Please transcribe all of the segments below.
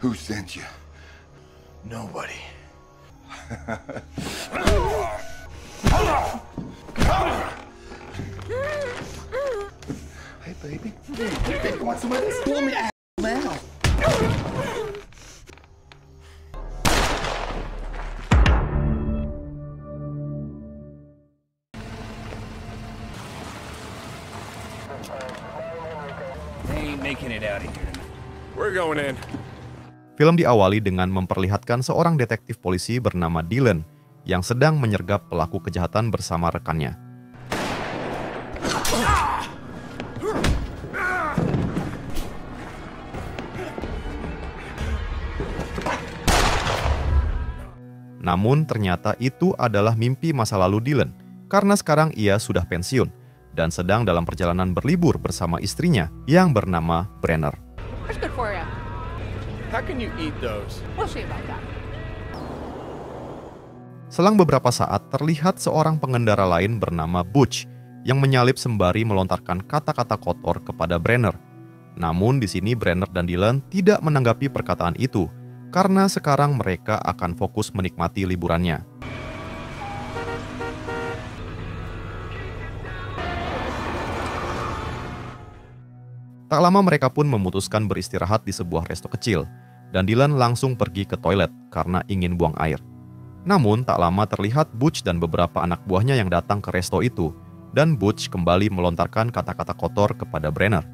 Who sent you? Nobody. Hey, baby. You want some of this? Pull me out now. They ain't making it out of here. We're going in. Film diawali dengan memperlihatkan seorang detektif polisi bernama Dylan yang sedang menyergap pelaku kejahatan bersama rekannya. Namun ternyata itu adalah mimpi masa lalu Dylan, karena sekarang ia sudah pensiun dan sedang dalam perjalanan berlibur bersama istrinya yang bernama Brenner. It's good for you. How can you eat those? We'll see about that. Selang beberapa saat terlihat seorang pengendara lain bernama Butch yang menyalip sembari melontarkan kata-kata kotor kepada Brenner. Namun di sini Brenner dan Dylan tidak menanggapi perkataan itu karena sekarang mereka akan fokus menikmati liburannya. Tak lama mereka pun memutuskan beristirahat di sebuah resto kecil, dan Dylan langsung pergi ke toilet karena ingin buang air. Namun tak lama terlihat Butch dan beberapa anak buahnya yang datang ke resto itu, dan Butch kembali melontarkan kata-kata kotor kepada Brenner.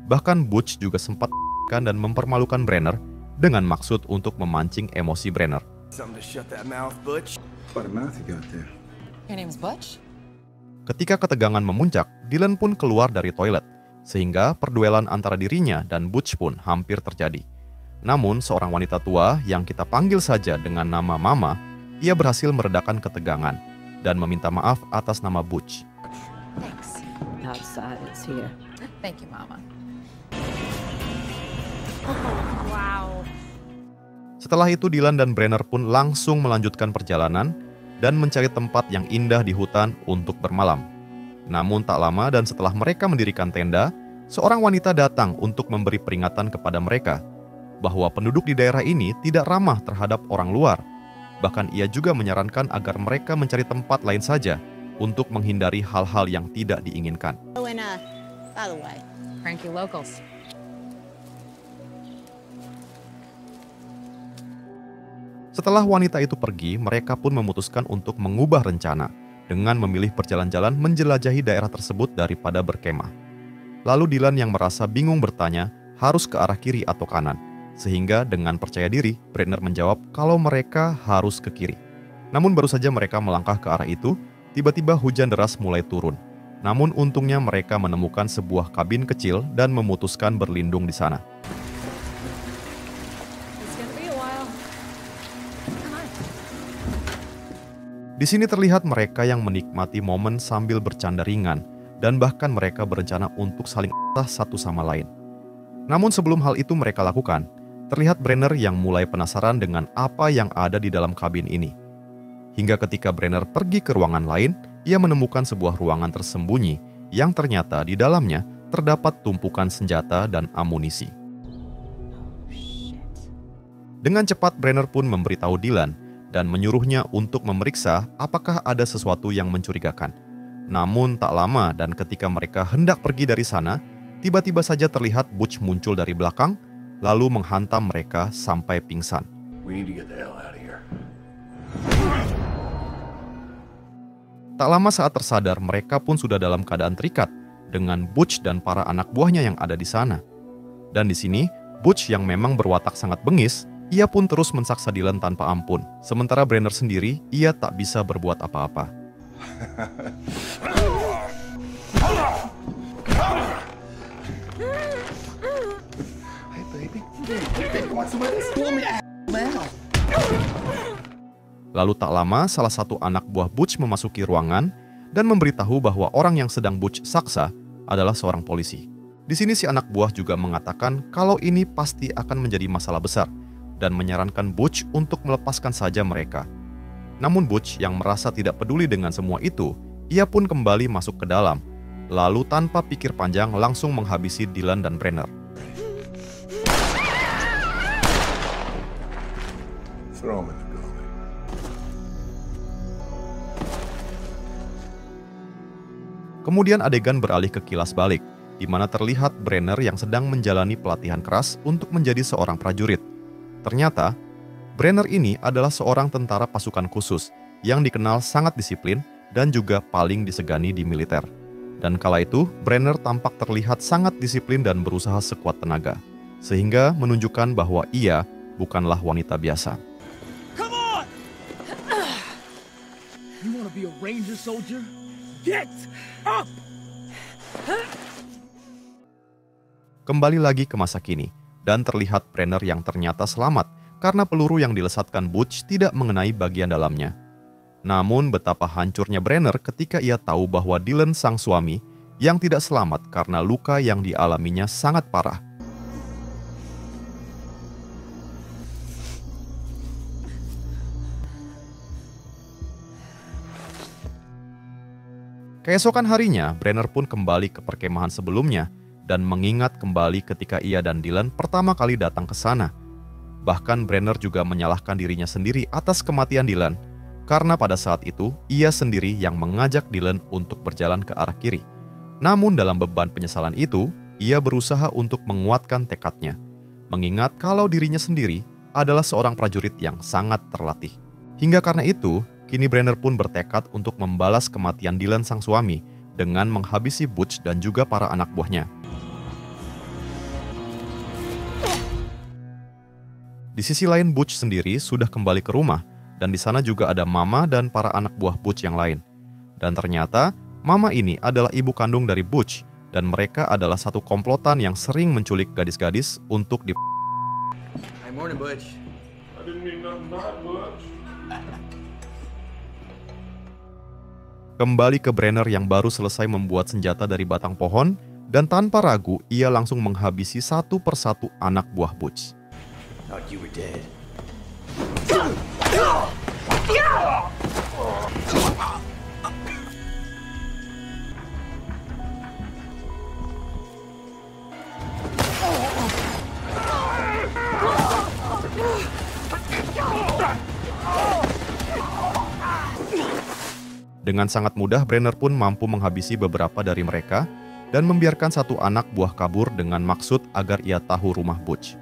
Bahkan Butch juga sempat dan mempermalukan Brenner dengan maksud untuk memancing emosi Brenner. Something to shut that mouth, Butch. What a mouth you got there. Your name's Butch? Ketika ketegangan memuncak, Dylan pun keluar dari toilet, sehingga perduelan antara dirinya dan Butch pun hampir terjadi. Namun seorang wanita tua yang kita panggil saja dengan nama Mama, ia berhasil meredakan ketegangan dan meminta maaf atas nama Butch. Thanks. Outside, it's here. Thank you, Mama. Wow. Setelah itu Dylan dan Brenner pun langsung melanjutkan perjalanan dan mencari tempat yang indah di hutan untuk bermalam. Namun tak lama dan setelah mereka mendirikan tenda, seorang wanita datang untuk memberi peringatan kepada mereka bahwa penduduk di daerah ini tidak ramah terhadap orang luar. Bahkan ia juga menyarankan agar mereka mencari tempat lain saja untuk menghindari hal-hal yang tidak diinginkan. Oh, and by the way, Cranky locals. Setelah wanita itu pergi, mereka pun memutuskan untuk mengubah rencana dengan memilih berjalan-jalan menjelajahi daerah tersebut daripada berkemah. Lalu Dylan yang merasa bingung bertanya harus ke arah kiri atau kanan, sehingga dengan percaya diri, Brenner menjawab kalau mereka harus ke kiri. Namun baru saja mereka melangkah ke arah itu, tiba-tiba hujan deras mulai turun. Namun untungnya mereka menemukan sebuah kabin kecil dan memutuskan berlindung di sana. It's gonna be a while. Come on. Di sini terlihat mereka yang menikmati momen sambil bercanda ringan dan bahkan mereka berencana untuk saling satu sama lain. Namun sebelum hal itu mereka lakukan, terlihat Brenner yang mulai penasaran dengan apa yang ada di dalam kabin ini. Hingga ketika Brenner pergi ke ruangan lain, ia menemukan sebuah ruangan tersembunyi yang ternyata di dalamnya terdapat tumpukan senjata dan amunisi. Dengan cepat Brenner pun memberitahu Dylan dan menyuruhnya untuk memeriksa apakah ada sesuatu yang mencurigakan. Namun tak lama dan ketika mereka hendak pergi dari sana, tiba-tiba saja terlihat Butch muncul dari belakang, lalu menghantam mereka sampai pingsan. We need to get the hell out of here. Tak lama saat tersadar, mereka pun sudah dalam keadaan terikat dengan Butch dan para anak buahnya yang ada di sana. Dan di sini, Butch yang memang berwatak sangat bengis, ia pun terus mensaksa Dylan tanpa ampun. Sementara Brenner sendiri, ia tak bisa berbuat apa-apa. Hey, baby. You want some of this? Pull me out now. Lalu tak lama, salah satu anak buah Butch memasuki ruangan dan memberitahu bahwa orang yang sedang Butch saksa adalah seorang polisi. Di sini si anak buah juga mengatakan kalau ini pasti akan menjadi masalah besar dan menyarankan Butch untuk melepaskan saja mereka. Namun Butch yang merasa tidak peduli dengan semua itu, ia pun kembali masuk ke dalam, lalu tanpa pikir panjang langsung menghabisi Dylan dan Brenner. Kemudian adegan beralih ke kilas balik, di mana terlihat Brenner yang sedang menjalani pelatihan keras untuk menjadi seorang prajurit. Ternyata, Brenner ini adalah seorang tentara pasukan khusus yang dikenal sangat disiplin dan juga paling disegani di militer. Dan kala itu, Brenner tampak terlihat sangat disiplin dan berusaha sekuat tenaga, sehingga menunjukkan bahwa ia bukanlah wanita biasa. Come on! You wanna be a ranger soldier? Get up! Kembali lagi ke masa kini, dan terlihat Brenner yang ternyata selamat karena peluru yang dilesatkan Butch tidak mengenai bagian dalamnya. Namun betapa hancurnya Brenner ketika ia tahu bahwa Dylan sang suami yang tidak selamat karena luka yang dialaminya sangat parah. Keesokan harinya, Brenner pun kembali ke perkemahan sebelumnya dan mengingat kembali ketika ia dan Dylan pertama kali datang ke sana. Bahkan Brenner juga menyalahkan dirinya sendiri atas kematian Dylan, karena pada saat itu ia sendiri yang mengajak Dylan untuk berjalan ke arah kiri. Namun dalam beban penyesalan itu, ia berusaha untuk menguatkan tekadnya, mengingat kalau dirinya sendiri adalah seorang prajurit yang sangat terlatih. Hingga karena itu, kini Brenner pun bertekad untuk membalas kematian Dylan sang suami dengan menghabisi Butch dan juga para anak buahnya. Di sisi lain, Butch sendiri sudah kembali ke rumah, dan di sana juga ada Mama dan para anak buah Butch yang lain. Dan ternyata, Mama ini adalah ibu kandung dari Butch, dan mereka adalah satu komplotan yang sering menculik gadis-gadis untuk di... Hey, morning, Butch. I didn't mean nothing by it, Butch. Kembali ke Brenner yang baru selesai membuat senjata dari batang pohon, dan tanpa ragu ia langsung menghabisi satu persatu anak buah Butch. Thought you were dead. Dengan sangat mudah, Brenner pun mampu menghabisi beberapa dari mereka dan membiarkan satu anak buah kabur dengan maksud agar ia tahu rumah Butch.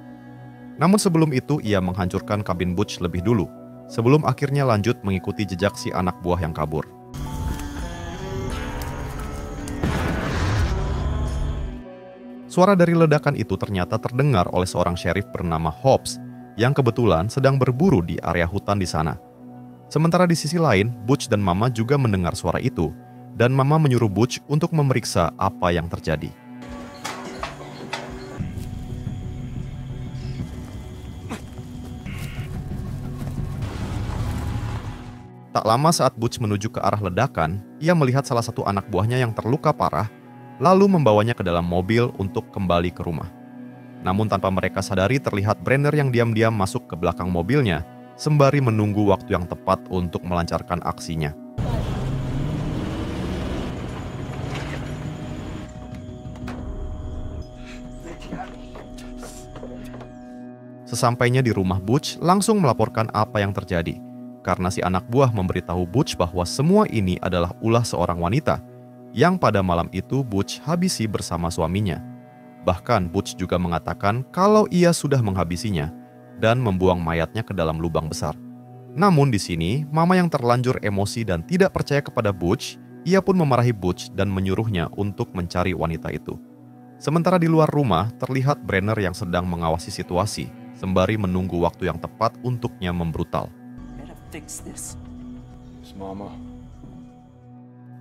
Namun sebelum itu, ia menghancurkan kabin Butch lebih dulu, sebelum akhirnya lanjut mengikuti jejak si anak buah yang kabur. Suara dari ledakan itu ternyata terdengar oleh seorang sheriff bernama Hobbs yang kebetulan sedang berburu di area hutan di sana. Sementara di sisi lain, Butch dan Mama juga mendengar suara itu, dan Mama menyuruh Butch untuk memeriksa apa yang terjadi. Tak lama saat Butch menuju ke arah ledakan, ia melihat salah satu anak buahnya yang terluka parah, lalu membawanya ke dalam mobil untuk kembali ke rumah. Namun tanpa mereka sadari, terlihat Brenner yang diam-diam masuk ke belakang mobilnya, sembari menunggu waktu yang tepat untuk melancarkan aksinya. Sesampainya di rumah, Butch langsung melaporkan apa yang terjadi, karena si anak buah memberitahu Butch bahwa semua ini adalah ulah seorang wanita, yang pada malam itu Butch habisi bersama suaminya. Bahkan Butch juga mengatakan kalau ia sudah menghabisinya, dan membuang mayatnya ke dalam lubang besar. Namun di sini, Mama yang terlanjur emosi dan tidak percaya kepada Butch, ia pun memarahi Butch dan menyuruhnya untuk mencari wanita itu. Sementara di luar rumah, terlihat Brenner yang sedang mengawasi situasi, sembari menunggu waktu yang tepat untuknya membrutal. Mama.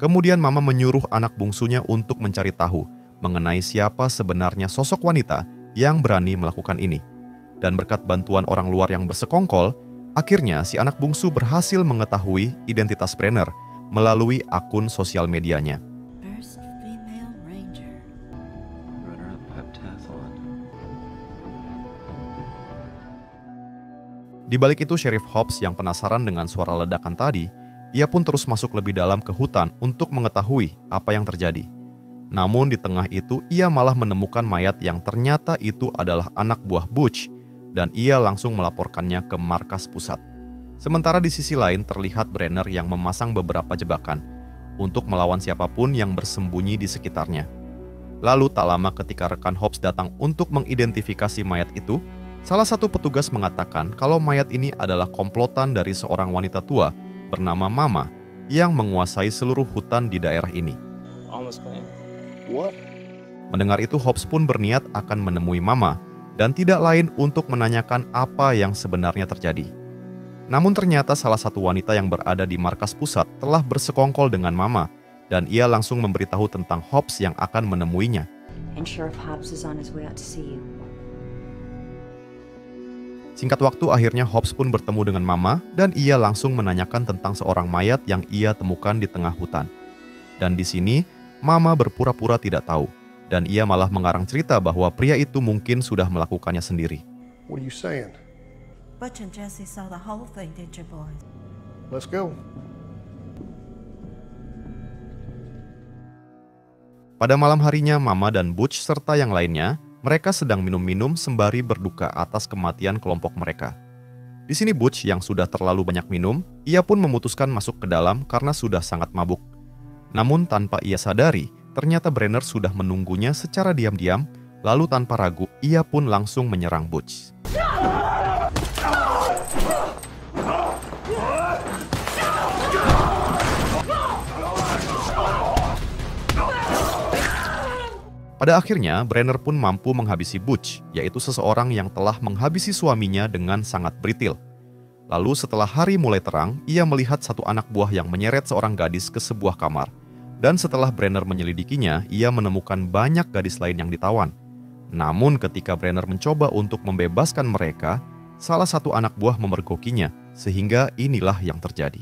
Kemudian Mama menyuruh anak bungsunya untuk mencari tahu mengenai siapa sebenarnya sosok wanita yang berani melakukan ini. Dan berkat bantuan orang luar yang bersekongkol, akhirnya si anak bungsu berhasil mengetahui identitas Brenner melalui akun sosial medianya. First female ranger. Runner-up heptathlon. Di balik itu, Sheriff Hobbs yang penasaran dengan suara ledakan tadi, ia pun terus masuk lebih dalam ke hutan untuk mengetahui apa yang terjadi. Namun di tengah itu, ia malah menemukan mayat yang ternyata itu adalah anak buah Butch, dan ia langsung melaporkannya ke markas pusat. Sementara di sisi lain terlihat Brenner yang memasang beberapa jebakan, untuk melawan siapapun yang bersembunyi di sekitarnya. Lalu tak lama ketika rekan Hobbs datang untuk mengidentifikasi mayat itu, salah satu petugas mengatakan kalau mayat ini adalah komplotan dari seorang wanita tua bernama Mama yang menguasai seluruh hutan di daerah ini. Almost clean. What? Mendengar itu, Hobbs pun berniat akan menemui Mama dan tidak lain untuk menanyakan apa yang sebenarnya terjadi. Namun ternyata salah satu wanita yang berada di markas pusat telah bersekongkol dengan Mama dan ia langsung memberitahu tentang Hobbs yang akan menemuinya. And Sheriff Hobbs is on his way out to see you. Singkat waktu akhirnya Hobbs pun bertemu dengan Mama dan ia langsung menanyakan tentang seorang mayat yang ia temukan di tengah hutan. Dan di sini Mama berpura-pura tidak tahu dan ia malah mengarang cerita bahwa pria itu mungkin sudah melakukannya sendiri. What are you saying? Butch and Jesse saw the whole thing, did you boys? Let's go. Pada malam harinya, Mama dan Butch serta yang lainnya, mereka sedang minum-minum sembari berduka atas kematian kelompok mereka. Di sini Butch yang sudah terlalu banyak minum, ia pun memutuskan masuk ke dalam karena sudah sangat mabuk. Namun tanpa ia sadari, ternyata Brenner sudah menunggunya secara diam-diam, lalu tanpa ragu, ia pun langsung menyerang Butch. Pada akhirnya, Brenner pun mampu menghabisi Butch, yaitu seseorang yang telah menghabisi suaminya dengan sangat britil. Lalu setelah hari mulai terang, ia melihat satu anak buah yang menyeret seorang gadis ke sebuah kamar. Dan setelah Brenner menyelidikinya, ia menemukan banyak gadis lain yang ditawan. Namun ketika Brenner mencoba untuk membebaskan mereka, salah satu anak buah memergokinya, sehingga inilah yang terjadi.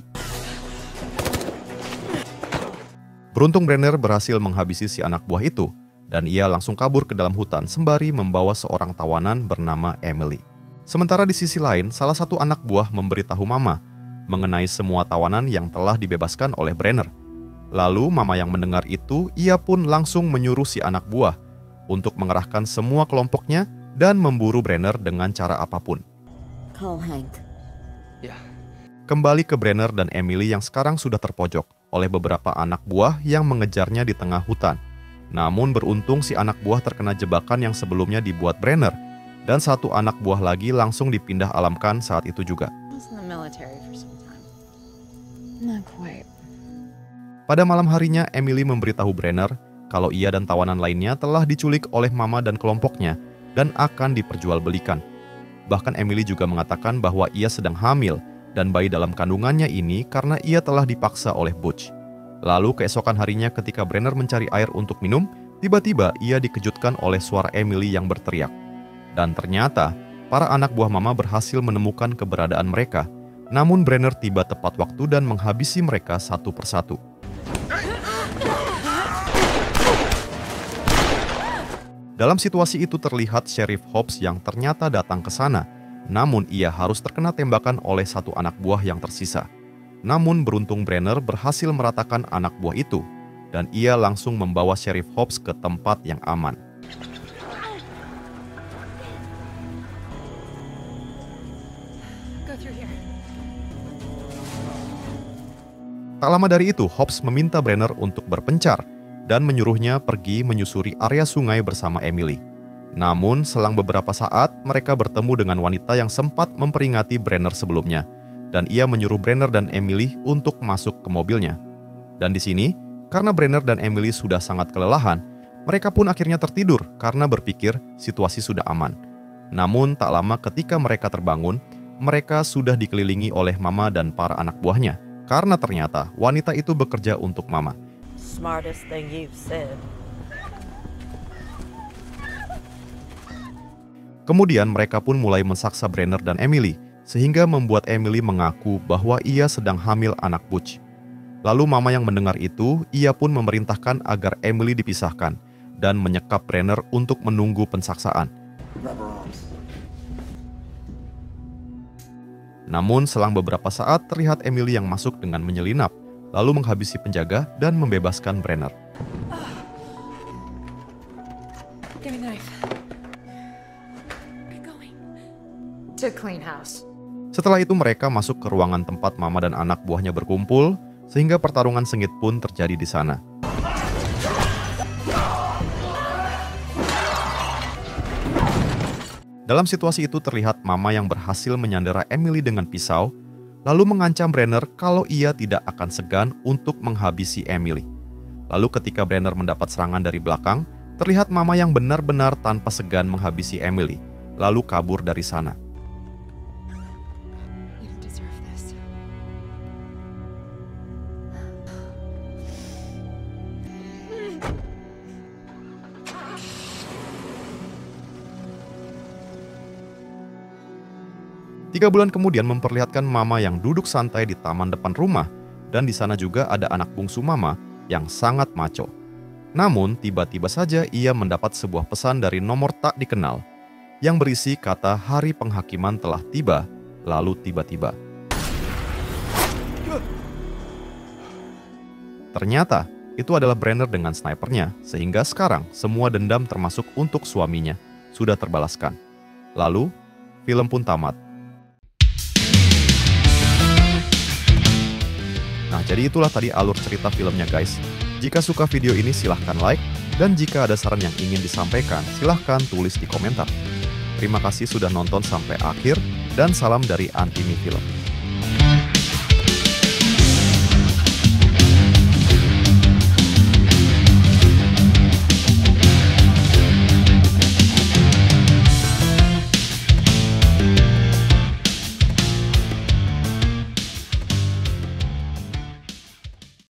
Beruntung Brenner berhasil menghabisi si anak buah itu, dan ia langsung kabur ke dalam hutan sembari membawa seorang tawanan bernama Emily. Sementara di sisi lain, salah satu anak buah memberitahu Mama mengenai semua tawanan yang telah dibebaskan oleh Brenner. Lalu Mama yang mendengar itu, ia pun langsung menyuruh si anak buah untuk mengerahkan semua kelompoknya dan memburu Brenner dengan cara apapun. Call Hank. Yeah. Kembali ke Brenner dan Emily yang sekarang sudah terpojok oleh beberapa anak buah yang mengejarnya di tengah hutan. Namun beruntung si anak buah terkena jebakan yang sebelumnya dibuat Brenner, dan satu anak buah lagi langsung dipindah alamkan saat itu juga. I was in the military for some time. Not quite. Pada malam harinya, Emily memberitahu Brenner kalau ia dan tawanan lainnya telah diculik oleh Mama dan kelompoknya dan akan diperjualbelikan. Bahkan Emily juga mengatakan bahwa ia sedang hamil dan bayi dalam kandungannya ini karena ia telah dipaksa oleh Butch. Lalu keesokan harinya ketika Brenner mencari air untuk minum, tiba-tiba ia dikejutkan oleh suara Emily yang berteriak. Dan ternyata, para anak buah Mama berhasil menemukan keberadaan mereka. Namun Brenner tiba tepat waktu dan menghabisi mereka satu persatu. Dalam situasi itu terlihat Sheriff Hobbs yang ternyata datang ke sana. Namun ia harus terkena tembakan oleh satu anak buah yang tersisa. Namun beruntung Brenner berhasil meratakan anak buah itu, dan ia langsung membawa Sheriff Hobbs ke tempat yang aman. Go through here. Tak lama dari itu, Hobbs meminta Brenner untuk berpencar dan menyuruhnya pergi menyusuri area sungai bersama Emily. Namun selang beberapa saat, mereka bertemu dengan wanita yang sempat memperingati Brenner sebelumnya. Dan ia menyuruh Brenner dan Emily untuk masuk ke mobilnya. Dan di sini, karena Brenner dan Emily sudah sangat kelelahan, mereka pun akhirnya tertidur karena berpikir situasi sudah aman. Namun tak lama ketika mereka terbangun, mereka sudah dikelilingi oleh Mama dan para anak buahnya. Karena ternyata wanita itu bekerja untuk Mama. Smartest thing you've said. Kemudian mereka pun mulai mensaksa Brenner dan Emily, sehingga membuat Emily mengaku bahwa ia sedang hamil anak Butch. Lalu Mama yang mendengar itu, ia pun memerintahkan agar Emily dipisahkan dan menyekap Brenner untuk menunggu pensaksaan. Namun selang beberapa saat terlihat Emily yang masuk dengan menyelinap, lalu menghabisi penjaga dan membebaskan Brenner. Give me the knife. We're going to clean house. Setelah itu mereka masuk ke ruangan tempat Mama dan anak buahnya berkumpul. sehingga pertarungan sengit pun terjadi di sana. Dalam situasi itu terlihat Mama yang berhasil menyandera Emily dengan pisau, lalu mengancam Brenner kalau ia tidak akan segan untuk menghabisi Emily. Lalu ketika Brenner mendapat serangan dari belakang, terlihat Mama yang benar-benar tanpa segan menghabisi Emily, lalu kabur dari sana. You deserve this. Tiga bulan kemudian memperlihatkan Mama yang duduk santai di taman depan rumah, dan di sana juga ada anak bungsu Mama yang sangat maco. Namun, tiba-tiba saja ia mendapat sebuah pesan dari nomor tak dikenal yang berisi kata hari penghakiman telah tiba, lalu tiba-tiba. Ternyata, itu adalah Brenner dengan snipernya, sehingga sekarang semua dendam termasuk untuk suaminya sudah terbalaskan. Lalu, film pun tamat. Nah, jadi itulah tadi alur cerita filmnya guys. Jika suka video ini silahkan like, dan jika ada saran yang ingin disampaikan, silahkan tulis di komentar. Terima kasih sudah nonton sampai akhir, dan salam dari Antimi Film.